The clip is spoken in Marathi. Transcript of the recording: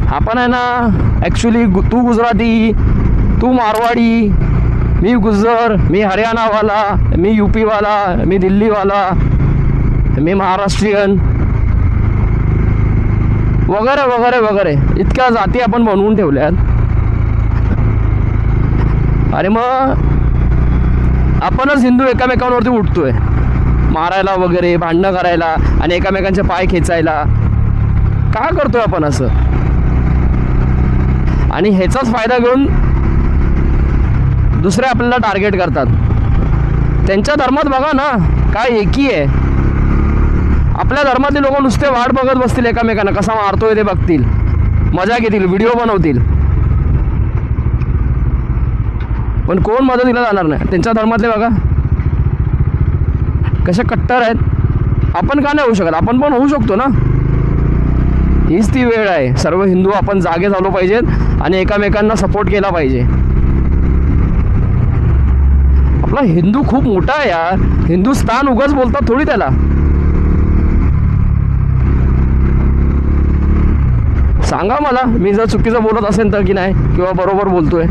आपण आहे ना ॲक्च्युली तू गुजराती, तू मारवाडी, मी गुज्जर, मी हरियाणावाला, मी यूपीवाला, मी दिल्लीवाला, मी महाराष्ट्रीयन वगैरे वगैरे वगैरे इतक्या जाती आपण बनवून ठेवल्यात. आणि मग आपणच हिंदू एकामेकांवरती उठतोय मारायला वगैरे, भांडणं करायला आणि एकामेकांचे पाय खेचायला. का करतोय आपण असं? आणि ह्याचाच फायदा घेऊन दुसरे आपल्याला टार्गेट करतात. त्यांच्या धर्मात बघा ना काय एकी आहे. आपल्या धर्मातले लोक नुसते वाट बघत बसतील एकामेकांना, कसा मारतोय ते बघतील, मजा घेतील, व्हिडिओ बनवतील, पण कोण मदतीला जाणार नाही. त्यांच्या धर्मातले बघा कसे कट्टर आहेत. आपण का नाही होऊ शकत? आपण पण होऊ शकतो ना. हीच ती वेळ आहे. सर्व हिंदू आपण जागे झालो पाहिजेत आणि एकामेकांना सपोर्ट केला पाहिजे. आपला हिंदू खूप मोठा आहे यार. हिंदुस्थान उगाच बोलतात थोडी त्याला. सांगा मला मी जर चुकीचं बोलत असेल तर की नाही, किंवा बरोबर बोलतोय.